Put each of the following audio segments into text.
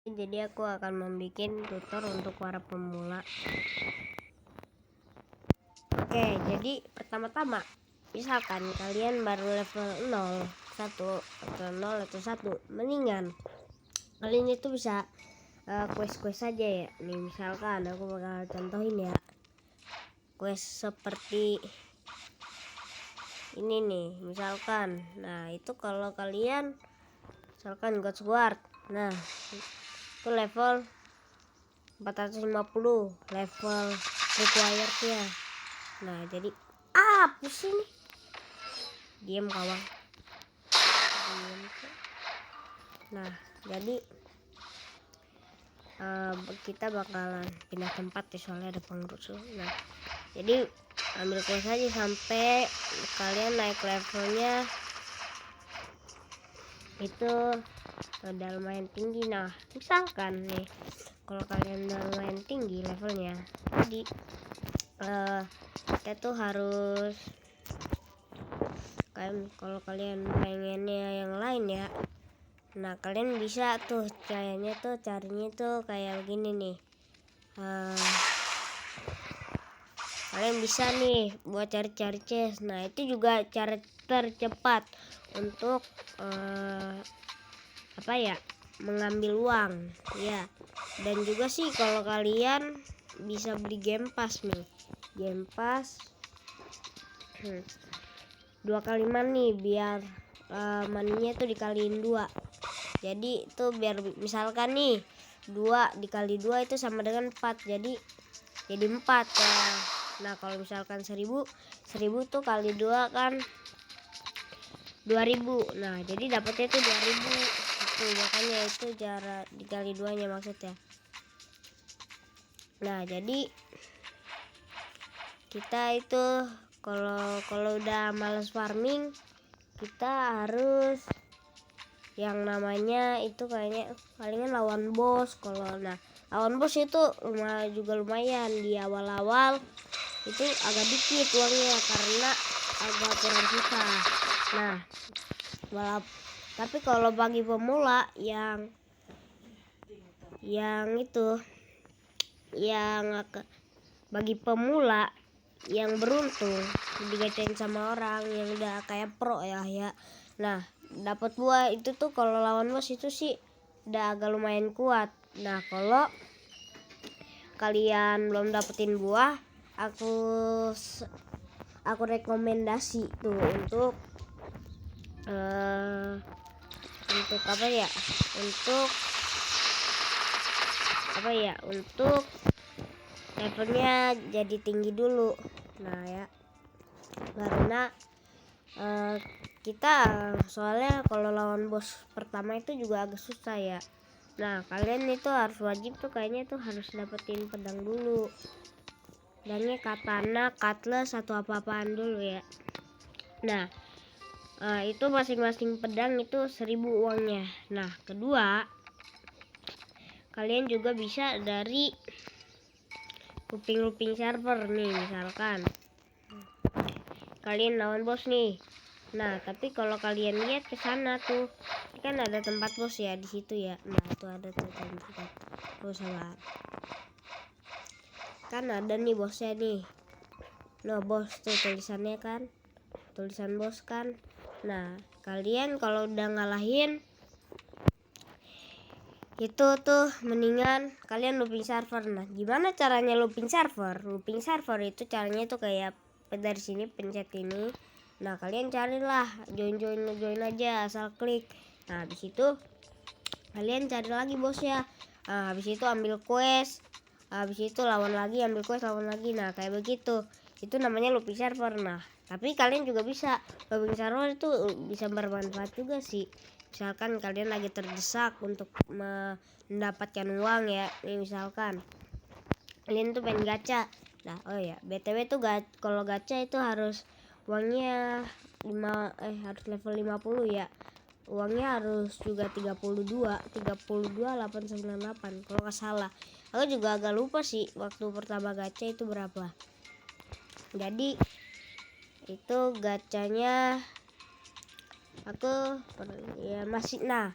Jadi aku akan membuat tutor untuk para pemula. Oke, jadi pertama-tama misalkan kalian baru level 0, 1 atau 0 atau 1, mendingan kalian itu bisa quest-quest saja ya. Nih misalkan aku bakal contohin ya. Quest seperti ini nih, misalkan. Nah, itu kalau kalian misalkan God Sword. Nah, itu level 450 level required nya. Nah, jadi apa sih nih? Diam kawan. Diam. Nah, jadi kita bakalan pindah tempat ya, soalnya ada pengurus. Nah, jadi ambil quest aja sampai kalian naik levelnya itu udah lumayan tinggi. Nah, misalkan nih kalau kalian udah lumayan tinggi levelnya, jadi kita tuh harus kalau kalian pengennya yang lain ya, nah kalian bisa tuh carinya tuh kayak begini nih. Kalian bisa nih buat cari-cari chest. Nah, itu juga cara tercepat untuk mengambil uang ya. Dan juga sih kalau kalian bisa beli game pass nih, game pass 2 kali money biar money-nya tuh dikaliin 2. Jadi itu biar misalkan nih 2 dikali 2 itu sama dengan 4, jadi 4 ya. Nah, kalau misalkan 1000 tuh kali 2 kan 2000. Nah, jadi dapatnya tuh 2000. Itu makanya itu cara dikali 2-nya maksudnya. Nah, jadi kita itu kalau udah males farming, kita harus yang namanya itu kayaknya palingan lawan bos. Lawan bos itu lumayan di awal-awal itu agak dikit uangnya karena agak kurang susah. Nah, tapi kalau bagi pemula yang bagi pemula yang beruntung digacain sama orang yang udah kayak pro ya. Nah, dapat buah itu tuh kalau lawan bos itu sih udah agak lumayan kuat. Nah, kalau kalian belum dapetin buah, aku rekomendasi tuh untuk untuk levelnya jadi tinggi dulu. Nah ya, karena kita soalnya kalau lawan bos pertama itu juga agak susah ya. Nah, kalian itu harus wajib tuh kayaknya tuh harus dapetin pedang dulu, pedangnya katana, cutlass atau apa-apaan dulu ya. Nah, itu masing-masing pedang itu 1000 uangnya. Nah, kedua kalian juga bisa dari looping server nih, misalkan kalian lawan bos nih. Nah, tapi kalau kalian lihat ke sana tuh kan ada tempat bos ya di situ ya. Nah, itu ada tuh tempat. Sabar. Kan ada nih bosnya nih. Nah, bos tuh tulisannya kan, tulisan bos kan. Nah, kalian kalau udah ngalahin itu tuh mendingan kalian looping server. Nah, gimana caranya looping server? Looping server itu caranya tuh kayak dari sini pencet ini. Nah, kalian carilah join aja, asal klik. Nah, habis itu kalian cari lagi bosnya. Nah, habis itu ambil quest. Habis itu lawan lagi, ambil quest, lawan lagi. Nah, kayak begitu. Itu namanya looping server. Nah, tapi kalian juga bisa looping server itu bisa bermanfaat juga sih. Misalkan kalian lagi terdesak untuk mendapatkan uang ya. Nih misalkan kalian tuh pengen gacha. Nah, BTW tuh kalau gacha itu harus uangnya harus level 50 ya. Uangnya harus juga 32 898 kalau nggak salah. Aku juga agak lupa sih waktu pertama gacha itu berapa. Jadi itu gacanya aku ya masih. Nah,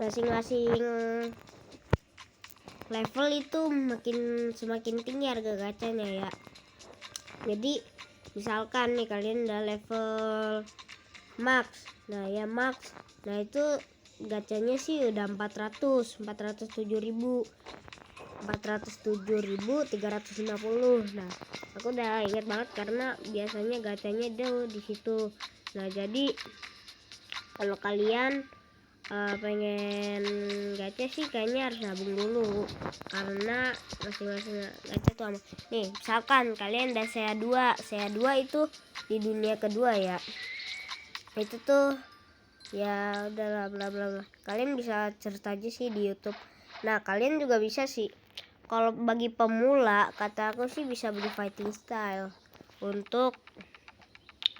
masing-masing level itu semakin tinggi harga gacanya ya. Jadi misalkan nih kalian udah level max, nah ya max, nah itu gacanya sih udah 407.350. Nah aku udah inget banget karena biasanya gacanya itu di situ. Nah jadi kalau kalian pengen gacha sih kayaknya harus nabung dulu karena masing-masing gacha tuh sama. Nih misalkan kalian udah SEA 2 itu di dunia kedua ya, itu tuh ya udahlah bla bla bla, kalian bisa cerita aja sih di YouTube. Nah kalian juga bisa sih, kalau bagi pemula kata aku sih bisa beli fighting style untuk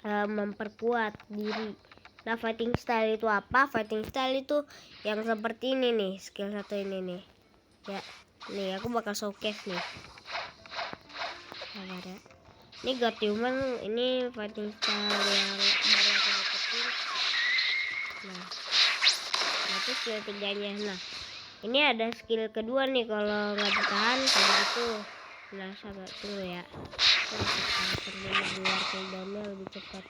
memperkuat diri. Nah fighting style itu apa? Fighting style itu yang seperti ini nih, skill satu ini nih ya. Nih aku bakal showcase nih. Nah, ya. Ini God Human, ini fighting style yang baru aku dapetin. Nah itu skill 3-nya. Nah ini ada skill kedua nih, kalau nggak ditahan kayak gitu. Nah sabar dulu ya, biar cooldownnya lebih cepat.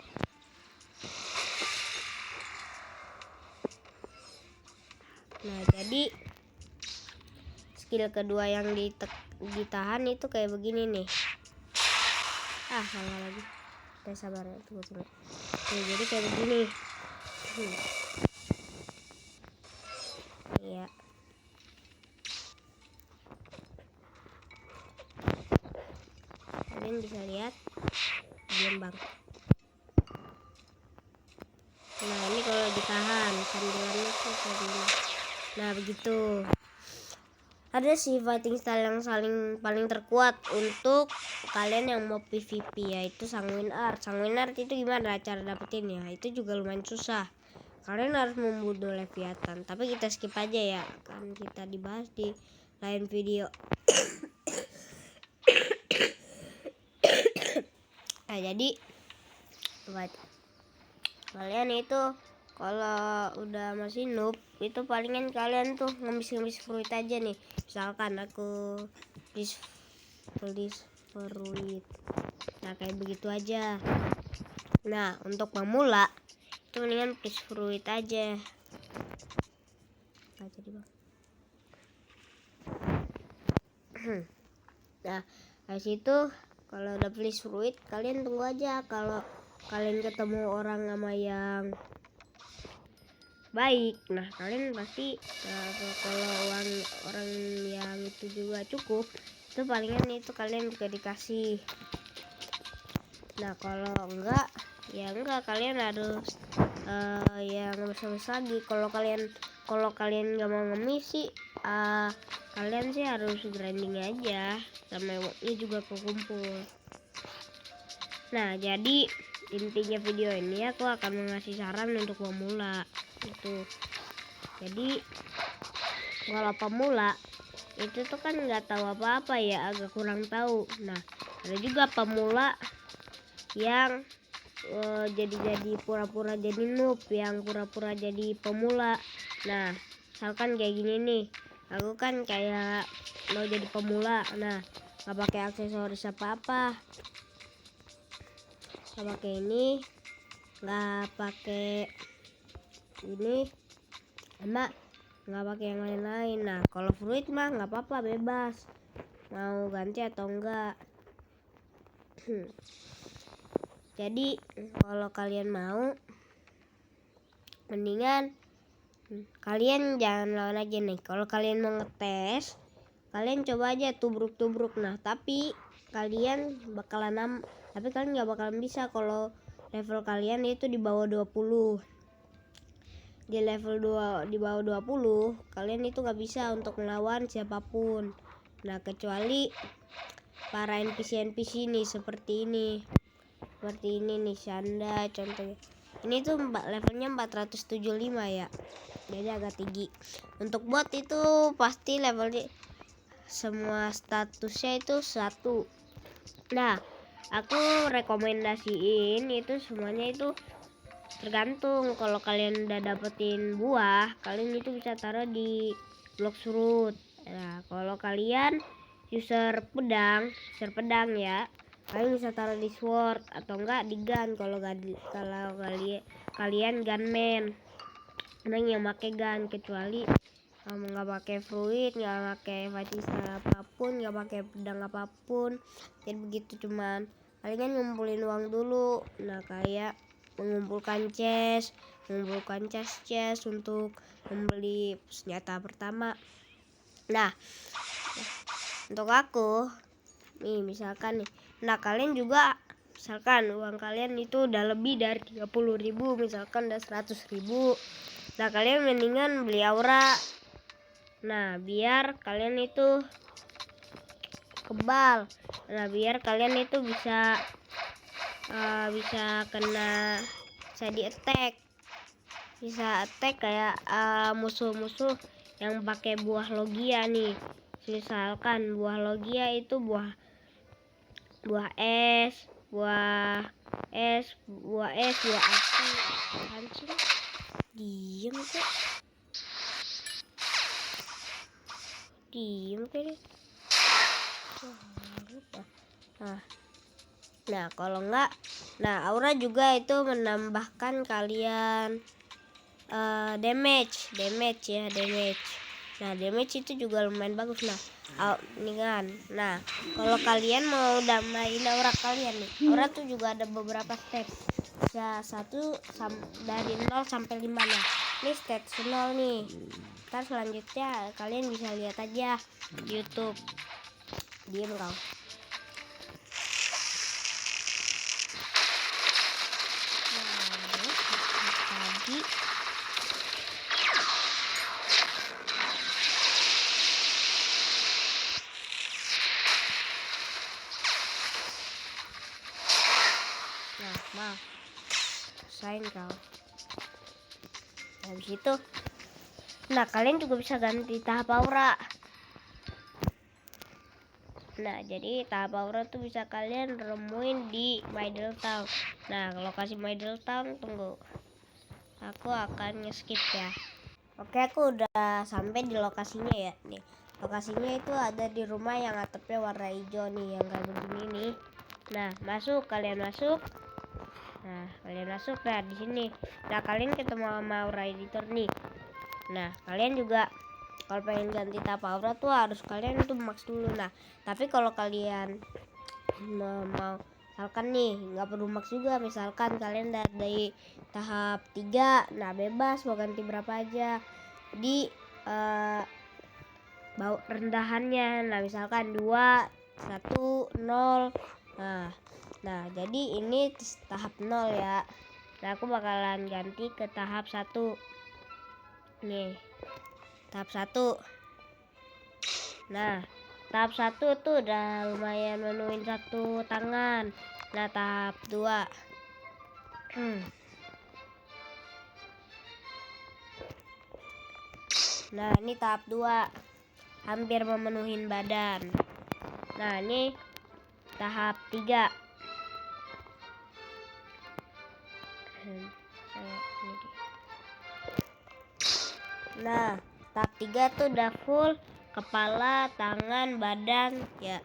Nah jadi skill kedua yang ditahan itu kayak begini nih. Salah lagi. Sabar ya, tunggu. Nih, jadi kayak begini. Iya. Kalian bisa lihat. Diam bang. Nah ini kalau ditahan sambilannya tuh kayak gini. Nah begitu. Ada sih fighting style yang paling terkuat untuk kalian yang mau PvP, yaitu Sanguine Art. Sanguine Art itu gimana cara dapetinnya? Itu juga lumayan susah. Kalian harus membunuh Leviathan, tapi kita skip aja ya, kan kita dibahas di lain video. Nah jadi buat kalian itu kalau udah masih noob itu palingan kalian tuh ngemis fruit aja nih. Misalkan aku this fruit, nah kayak begitu aja. Nah untuk pemula itu mendingan please fruit aja. Nah jadi bang. Nah dari situ kalau udah please fruit kalian tunggu aja. Kalau kalian ketemu orang sama yang baik, nah kalian pasti kalau orang yang itu juga cukup, itu palingan itu kalian juga dikasih. Nah kalau enggak ya enggak, kalian harus ya ngemis lagi. Kalau kalian nggak mau ngemis sih kalian sih harus grinding aja sama emotnya juga kekumpul. Nah jadi intinya video ini aku akan mengasih saran untuk pemula itu. Jadi kalau pemula itu tuh kan nggak tahu apa-apa ya, agak kurang tahu. Nah ada juga pemula yang jadi pura-pura jadi noob, yang pura-pura jadi pemula. Nah misalkan kayak gini nih, aku kan kayak mau jadi pemula, nah nggak pakai aksesoris apa-apa, nggak pakai ini, nggak pakai ini, sama nggak pakai yang lain-lain. Nah kalau fruit mah nggak apa-apa, bebas mau ganti atau enggak. Jadi kalau kalian mau, mendingan kalian jangan lawan aja nih. Kalau kalian mau ngetes, kalian coba aja tubruk. Nah tapi kalian nggak bakalan bisa kalau level kalian itu di bawah 20. Di level 2 di bawah 20 kalian itu nggak bisa untuk melawan siapapun. Nah kecuali para NPC nih seperti ini nih, Shanda contohnya. Ini tuh levelnya 475 ya, jadi agak tinggi. Untuk bot itu pasti levelnya semua statusnya itu 1. Nah aku rekomendasiin itu semuanya itu tergantung. Kalau kalian udah dapetin buah, kalian itu bisa taruh di blok surut. Nah, kalau kalian user pedang ya, kalian bisa taruh di sword atau enggak di gun. Kalau kalian gunman, yang pakai gun, kecuali nggak pakai fruit, nggak pakai fighting style apapun, nggak pakai pedang apapun. Jadi begitu, cuman kalian ngumpulin uang dulu. Nah, kayak mengumpulkan chest untuk membeli senjata pertama. Nah, untuk aku nih misalkan nih, nah kalian juga misalkan uang kalian itu udah lebih dari 30.000, misalkan udah 100.000. Nah, kalian mendingan beli aura. Nah, biar kalian itu kebal. Nah, biar kalian itu bisa di attack, bisa attack kayak musuh-musuh yang pakai buah logia nih. Misalkan buah logia itu buah es, buah api. Anjing, diem kok. Nah, kalau enggak, nah aura juga itu menambahkan kalian damage. Nah, damage itu juga lumayan bagus. Nah, ini kan. Nah, kalau kalian mau damaiin aura kalian nih, aura tuh juga ada beberapa step. Ya, dari 0 sampai 5 lah. Ini stage 0 nih. Ntar selanjutnya kalian bisa lihat aja di YouTube. Diem kau. Maaf, sain kau. Habis itu, nah kalian juga bisa ganti tahap aura. Nah, jadi tahap aura tuh bisa kalian remuin di Middle Town. Nah, lokasi Middle Town, tunggu, aku akan nge-skip ya. Oke, aku udah sampai di lokasinya ya. Nih, lokasinya itu ada di rumah yang atapnya warna hijau nih, yang kayak begini nih. Nah, kalian masuk. Nah, di sini. Nah, kalian ketemu sama aura editor nih. Nah, kalian juga kalau pengen ganti tahap aura tuh harus kalian tuh max dulu. Nah, tapi kalau kalian mau misalkan nih nggak perlu max juga, misalkan kalian dari tahap 3, nah bebas mau ganti berapa aja di bawah rendahannya. Nah, misalkan 2, 1, 0. Nah, jadi ini tahap 0 ya. Nah, aku bakalan ganti ke tahap 1 nih. Tahap 1. Nah, tahap 1 tuh udah lumayan menuin satu tangan. Nah, tahap 2. Nah, ini tahap 2. Hampir memenuhin badan. Nah, ini tahap 3. Nah, tahap 3 tuh udah full kepala, tangan, badan ya.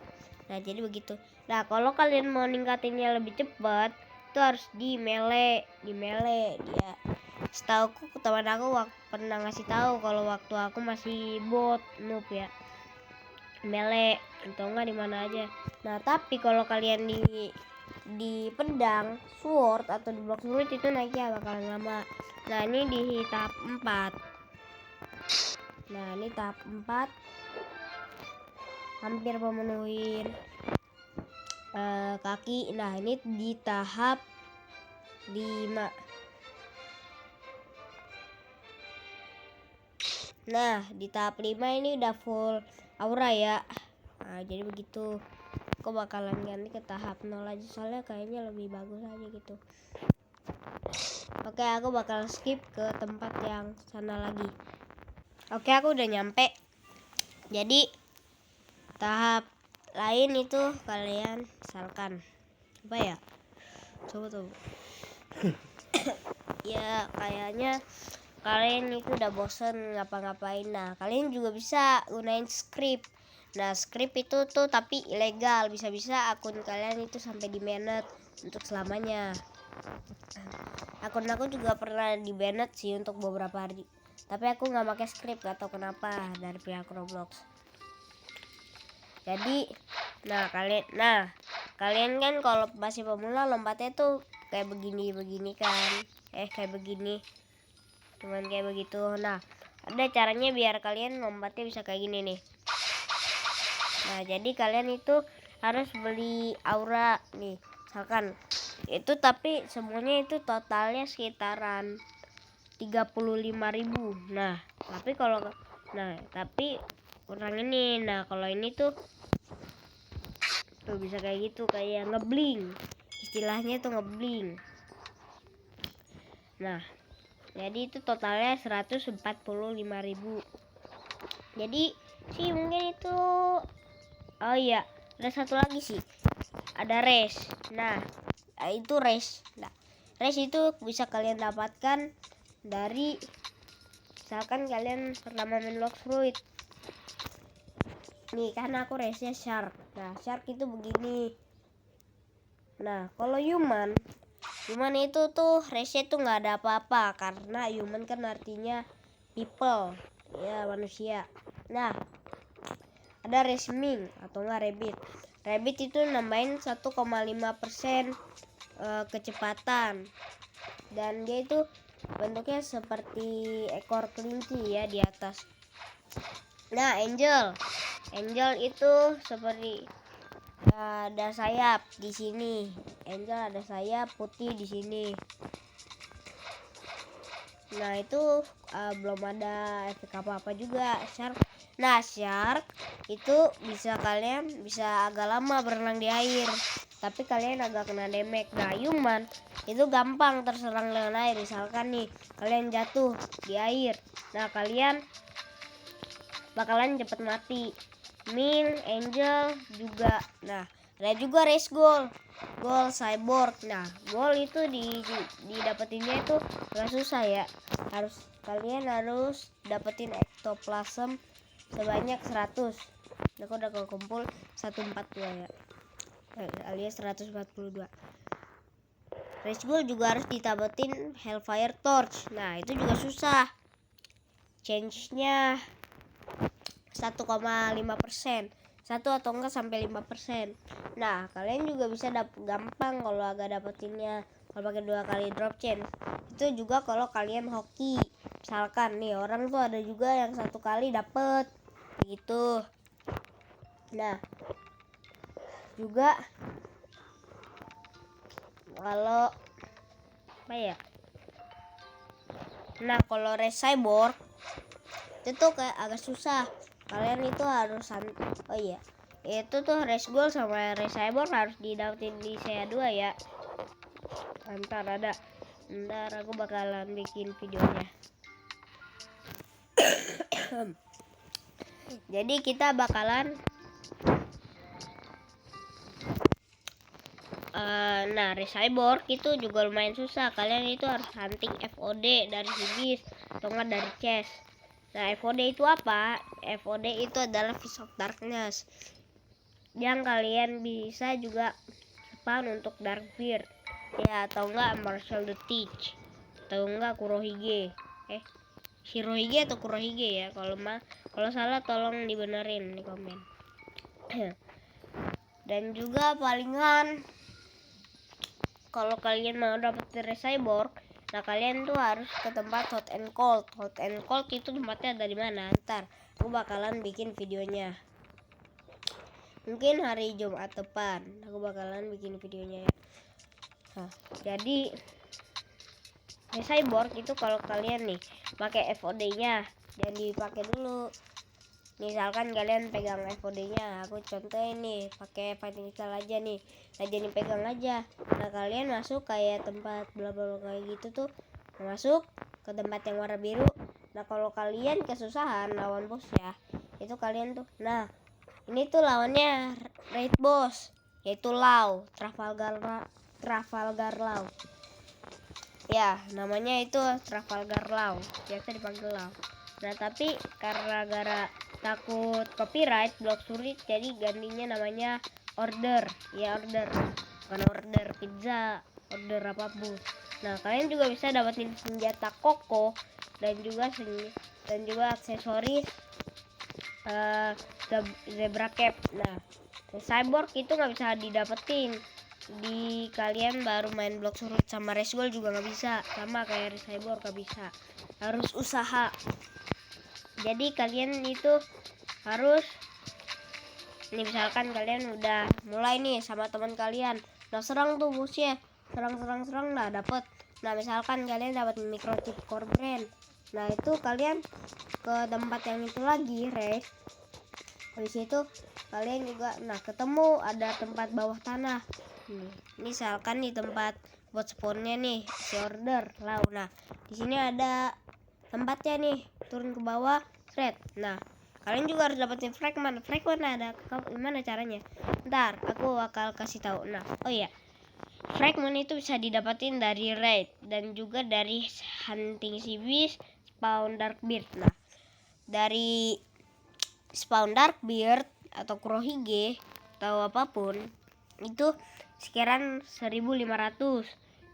Nah, jadi begitu. Nah, kalau kalian mau ningkatinnya lebih cepat, itu harus di melee dia. Setauku teman aku pernah ngasih tahu kalau waktu aku masih bot noob ya, melee atau enggak di mana aja. Nah, tapi kalau kalian di pedang, sword atau di blok sulit itu naiknya bakalan lama. Nah, ini di tahap 4. Nah, ini tahap 4 hampir memenuhi kaki. Nah, ini di tahap 5. Nah, di tahap 5 ini udah full aura ya. Nah, jadi begitu. Aku bakalan ganti ke tahap 0 aja, soalnya kayaknya lebih bagus aja gitu. Oke, aku bakal skip ke tempat yang sana lagi. Oke, aku udah nyampe. Jadi tahap lain itu kalian misalkan apa ya? Coba tuh. ya kayaknya kalian itu udah bosen ngapa-ngapain. Nah kalian juga bisa gunain script. Nah script itu tuh tapi ilegal, bisa-bisa akun kalian itu sampai di banned untuk selamanya. Akun aku juga pernah di banned sih untuk beberapa hari, tapi aku nggak pakai script, gak tau kenapa dari pihak Roblox. Jadi kalian kan kalau masih pemula lompatnya tuh kayak begini kan, kayak begini, cuman kayak begitu. Nah ada caranya biar kalian lompatnya bisa kayak gini nih. Nah jadi kalian itu harus beli aura nih, misalkan itu, tapi semuanya itu totalnya sekitaran 35.000. Nah tapi kurang ini. Nah kalau ini tuh bisa kayak gitu, kayak ngebling, istilahnya tuh ngebling. Nah jadi itu totalnya 145.000. Jadi sih mungkin itu. Oh iya, ada satu lagi sih, ada race. Nah itu race. Nah race itu bisa kalian dapatkan dari, misalkan kalian pertama main Blox Fruit nih, karena aku race nya shark. Nah shark itu begini. Nah kalau human itu tuh race nya tuh nggak ada apa-apa, karena human kan artinya people, ya manusia. Nah ada racing atau enggak rabbit itu nambahin 1,5% kecepatan, dan dia itu bentuknya seperti ekor kelinci ya di atas. Nah angel itu seperti ada sayap di sini. Angel ada sayap putih di sini. Nah itu belum ada efek apa-apa juga. Shark. Nah shark itu kalian bisa agak lama berenang di air, tapi kalian agak kena damage. Nah human itu gampang terserang dengan air. Misalkan nih kalian jatuh di air, nah kalian bakalan cepet mati. Angel juga. Nah ada juga race goal cyborg. Nah goal itu didapetinnya itu gak susah ya, kalian harus dapetin ektoplasm sebanyak 100. Aku udah kumpul 142 ya, alias 142. Race goal juga harus ditapetin Hellfire Torch. Nah itu juga susah, change-nya 1,5%, 1 atau enggak sampai 5%. Nah kalian juga bisa gampang kalau agak dapetinnya kalau pakai 2 kali drop chance. Itu juga kalau kalian hoki, misalkan nih orang tuh ada juga yang 1 kali dapet gitu. Nah juga kalau apa ya, nah kalau race cyborg itu tuh kayak agak susah. Kalian itu harus itu tuh race goal sama race cyborg harus didapetin di saya 2 ya. Ntar aku bakalan bikin videonya. Jadi kita bakalan nah race cyborg itu juga lumayan susah. Kalian itu harus hunting FOD dari hibis atau enggak dari chest. Nah FOD itu apa? FOD itu adalah Fist of Darkness, yang kalian bisa juga spawn untuk Darkbeard ya, atau enggak Marshall the Teach, atau enggak Kurohige. Shirohige atau Kurohige ya. Kalau salah tolong dibenerin di komen. Dan juga palingan kalau kalian mau dapetin race cyborg, nah kalian tuh harus ke tempat hot and cold. Hot and cold itu tempatnya dari mana? Ntar aku bakalan bikin videonya. Mungkin hari Jumat depan aku bakalan bikin videonya ya. Nah, jadi race cyborg itu kalau kalian nih pakai FOD-nya jangan dipakai dulu. Misalkan kalian pegang FOD-nya, aku contohin nih pakai fighting style aja nih. Nah jadi pegang aja. Nah kalian masuk kayak tempat bla bla kayak gitu tuh, masuk ke tempat yang warna biru. Nah kalau kalian kesusahan lawan bos ya, itu kalian tuh, nah ini tuh lawannya raid boss, yaitu Law, Trafalgar Law. Ya, namanya itu Trafalgar Law, biasa dipanggil Law. Nah, tapi karena gara takut copyright Blok Surit, jadi gantinya namanya Order. Ya, Order. Bukan order pizza, order apapun. Nah, kalian juga bisa dapetin senjata koko dan juga aksesoris zebra cap. Nah, cyborg itu nggak bisa didapetin di kalian baru main Blok Surut, sama Resgol juga nggak bisa, sama kayak cyborg nggak bisa, harus usaha. Jadi kalian itu harus, ini misalkan kalian udah mulai nih sama teman kalian, nah serang tuh musuhnya, serang, nah dapet. Nah misalkan kalian dapat microchip core brand, nah itu kalian ke tempat yang itu lagi race. Habis itu kalian juga ketemu ada tempat bawah tanah. Misalkan di tempat buat spawnnya nih si Order Law. Nah di sini ada tempatnya nih, turun ke bawah thread. Nah kalian juga harus dapetin fragment ada gimana caranya, ntar aku bakal kasih tahu. Nah oh iya, fragment itu bisa didapetin dari raid dan juga dari hunting sea beast, spawn darkbeard. Nah dari spawn darkbeard atau Kurohige atau apapun itu sekitaran 1500,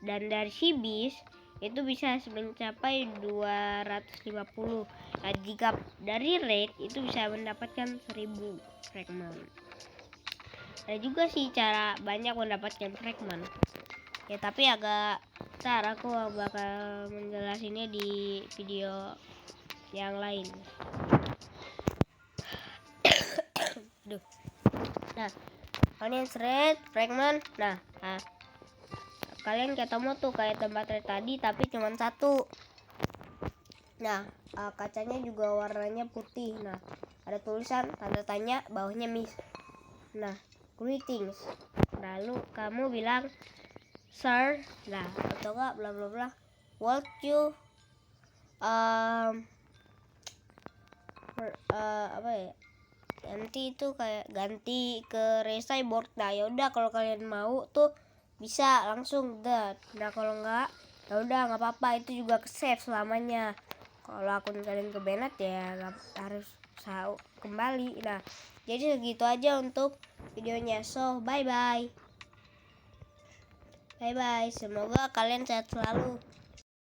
dan dari sea beast itu bisa mencapai 250. Nah, jika dari raid itu bisa mendapatkan 1000 fragment. Ada juga sih cara banyak mendapatkan fragment. Ya tapi agak ntar aku bakal menjelasinnya di video yang lain. Duh. Nah, kalian thread fragment. Nah, kalian ketemu tuh kayak tempat tadi tapi cuma satu. Nah, kacanya juga warnanya putih. Nah, ada tulisan tanda tanya, bawahnya miss. Nah, greetings. Lalu kamu bilang sir, nah atau enggak bla bla bla. What you apa ya? Nanti itu kayak ganti ke Cyborg. Nah yaudah kalau kalian mau tuh bisa langsung that. Nah kalau enggak ya udah nggak apa-apa, itu juga ke save selamanya. Kalau akun kalian ke banned ya harus kembali. Nah jadi segitu aja untuk videonya, so bye bye, semoga kalian sehat selalu.